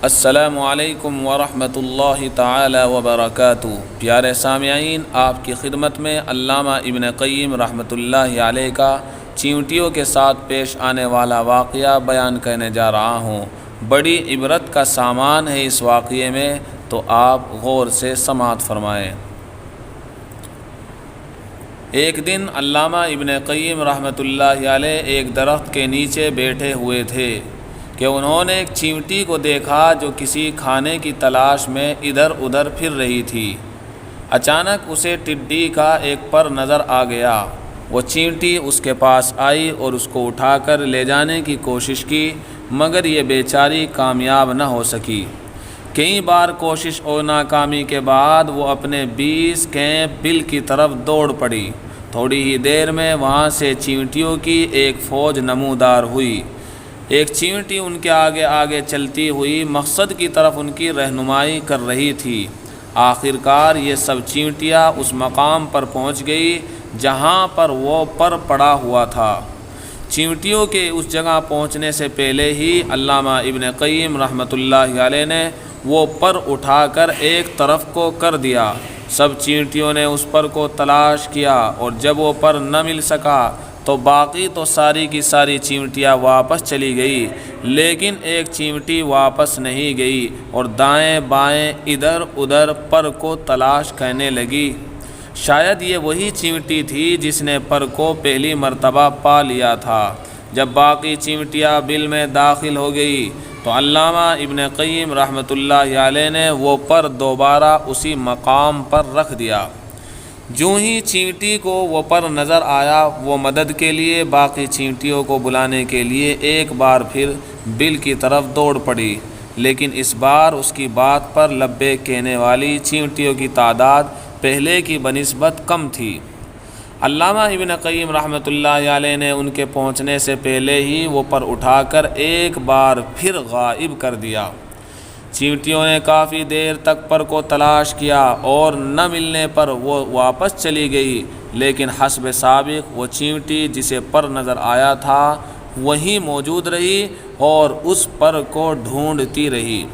السلام علیکم ورحمۃ اللہ تعالی وبرکاتہ۔ پیارے سامعین، آپ کی خدمت میں علامہ ابن قیم رحمۃ اللہ علیہ کا چیونٹیوں کے ساتھ پیش آنے والا واقعہ بیان کرنے جا رہا ہوں۔ بڑی عبرت کا سامان ہے اس واقعے میں، تو آپ غور سے سماعت فرمائیں۔ ایک دن علامہ ابن قیم رحمۃ اللہ علیہ ایک درخت کے نیچے بیٹھے ہوئے تھے کہ انہوں نے ایک چیونٹی کو دیکھا جو کسی کھانے کی تلاش میں ادھر ادھر پھر رہی تھی۔ اچانک اسے ٹڈی کا ایک پر نظر آ گیا۔ وہ چیونٹی اس کے پاس آئی اور اس کو اٹھا کر لے جانے کی کوشش کی، مگر یہ بیچاری کامیاب نہ ہو سکی۔ کئی بار کوشش اور ناکامی کے بعد وہ اپنے 20 کیمپ بل کی طرف دوڑ پڑی۔ تھوڑی ہی دیر میں وہاں سے چیونٹیوں کی ایک فوج نمودار ہوئی۔ ایک چیونٹی ان کے آگے آگے چلتی ہوئی مقصد کی طرف ان کی رہنمائی کر رہی تھی۔ آخرکار یہ سب چیونٹیاں اس مقام پر پہنچ گئی جہاں پر وہ پر پڑا ہوا تھا۔ چیونٹیوں کے اس جگہ پہنچنے سے پہلے ہی علامہ ابن قیم رحمۃ اللہ علیہ نے وہ پر اٹھا کر ایک طرف کو کر دیا۔ سب چیونٹیوں نے اس پر کو تلاش کیا، اور جب وہ پر نہ مل سکا تو باقی تو ساری کی ساری چیونٹیاں واپس چلی گئی، لیکن ایک چیونٹی واپس نہیں گئی اور دائیں بائیں ادھر ادھر پر کو تلاش کرنے لگی۔ شاید یہ وہی چیونٹی تھی جس نے پر کو پہلی مرتبہ پا لیا تھا۔ جب باقی چیونٹیاں بل میں داخل ہو گئی تو علامہ ابن قیم رحمۃ اللہ علیہ نے وہ پر دوبارہ اسی مقام پر رکھ دیا۔ جو ہی چیونٹی کو وہ پر نظر آیا، وہ مدد کے لیے باقی چیونٹیوں کو بلانے کے لیے ایک بار پھر بل کی طرف دوڑ پڑی، لیکن اس بار اس کی بات پر لبیک کہنے والی چیونٹیوں کی تعداد پہلے کی بنسبت کم تھی۔ علامہ ابن قیم رحمۃ اللہ علیہ نے ان کے پہنچنے سے پہلے ہی وہ پر اٹھا کر ایک بار پھر غائب کر دیا۔ چیونٹیوں نے کافی دیر تک پر کو تلاش کیا اور نہ ملنے پر وہ واپس چلی گئی، لیکن حسب سابق وہ چیونٹی جسے پر نظر آیا تھا وہیں موجود رہی اور اس پر کو ڈھونڈتی رہی۔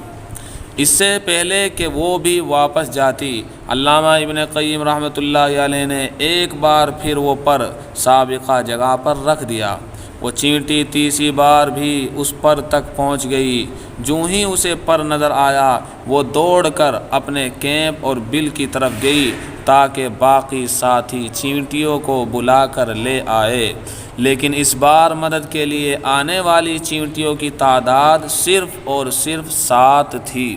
اس سے پہلے کہ وہ بھی واپس جاتی، علامہ ابن قیم رحمۃ اللہ علیہ نے ایک بار پھر وہ پر سابقہ جگہ پر رکھ دیا۔ وہ چیونٹی تیسری بار بھی اس پر تک پہنچ گئی۔ جو ہی اسے پر نظر آیا، وہ دوڑ کر اپنے کیمپ اور بل کی طرف گئی تاکہ باقی ساتھی چیونٹیوں کو بلا کر لے آئے، لیکن اس بار مدد کے لیے آنے والی چیونٹیوں کی تعداد صرف اور صرف 7 تھی۔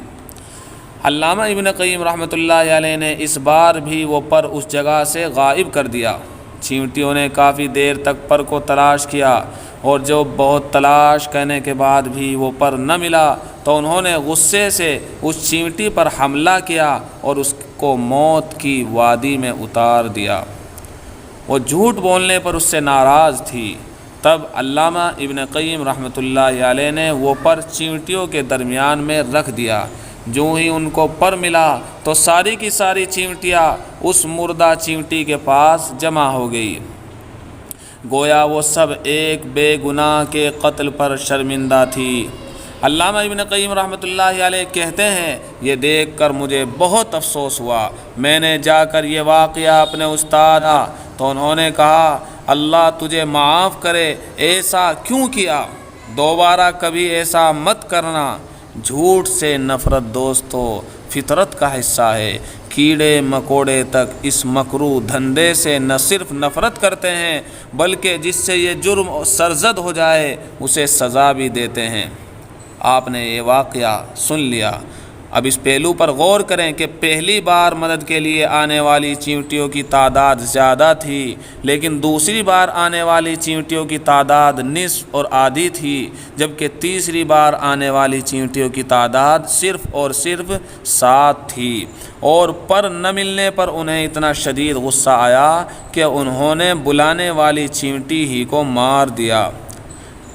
علامہ ابن قیم رحمۃ اللہ علیہ نے اس بار بھی وہ پر اس جگہ سے غائب کر دیا۔ چیونٹیوں نے کافی دیر تک پر کو تلاش کیا، اور جو بہت تلاش کرنے کے بعد بھی وہ پر نہ ملا تو انہوں نے غصے سے اس چیونٹی پر حملہ کیا اور اس کو موت کی وادی میں اتار دیا۔ وہ جھوٹ بولنے پر اس سے ناراض تھی۔ تب علامہ ابن قیم رحمۃ اللہ علیہ نے وہ پر چیونٹیوں کے درمیان میں رکھ دیا۔ جو ہی ان کو پر ملا تو ساری کی ساری چیونٹیاں اس مردہ چیونٹی کے پاس جمع ہو گئی، گویا وہ سب ایک بے گناہ کے قتل پر شرمندہ تھی۔ علامہ ابن قیم رحمۃ اللہ علیہ کہتے ہیں، یہ دیکھ کر مجھے بہت افسوس ہوا۔ میں نے جا کر یہ واقعہ اپنے استاد تو انہوں نے کہا، اللہ تجھے معاف کرے، ایسا کیوں کیا؟ دوبارہ کبھی ایسا مت کرنا۔ جھوٹ سے نفرت دوستو فطرت کا حصہ ہے۔ کیڑے مکوڑے تک اس مکروہ دھندے سے نہ صرف نفرت کرتے ہیں، بلکہ جس سے یہ جرم سرزد ہو جائے اسے سزا بھی دیتے ہیں۔ آپ نے یہ واقعہ سن لیا، اب اس پہلو پر غور کریں کہ پہلی بار مدد کے لیے آنے والی چیونٹیوں کی تعداد زیادہ تھی، لیکن دوسری بار آنے والی چیونٹیوں کی تعداد نصف اور آدھی تھی، جبکہ تیسری بار آنے والی چیونٹیوں کی تعداد صرف اور صرف 7 تھی، اور پر نہ ملنے پر انہیں اتنا شدید غصہ آیا کہ انہوں نے بلانے والی چیونٹی ہی کو مار دیا۔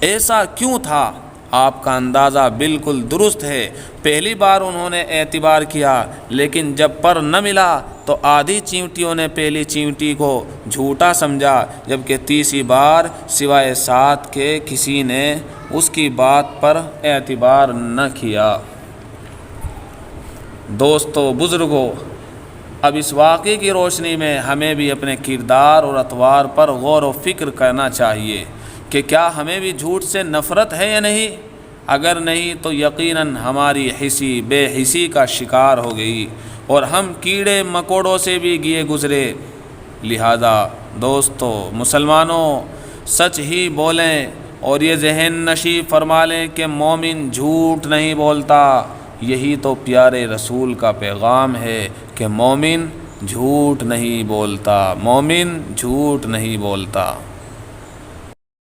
ایسا کیوں تھا؟ آپ کا اندازہ بالکل درست ہے۔ پہلی بار انہوں نے اعتبار کیا، لیکن جب پر نہ ملا تو آدھی چیونٹیوں نے پہلی چیونٹی کو جھوٹا سمجھا، جبکہ تیسری بار سوائے 7 کے کسی نے اس کی بات پر اعتبار نہ کیا۔ دوستو، بزرگوں، اب اس واقعے کی روشنی میں ہمیں بھی اپنے کردار اور اطوار پر غور و فکر کرنا چاہیے کہ کیا ہمیں بھی جھوٹ سے نفرت ہے یا نہیں۔ اگر نہیں تو یقیناً ہماری حسی بے حسی کا شکار ہو گئی اور ہم کیڑے مکوڑوں سے بھی گئے گزرے۔ لہذا دوستو، مسلمانوں، سچ ہی بولیں اور یہ ذہن نشی فرما لیں کہ مومن جھوٹ نہیں بولتا۔ یہی تو پیارے رسول کا پیغام ہے کہ مومن جھوٹ نہیں بولتا، مومن جھوٹ نہیں بولتا۔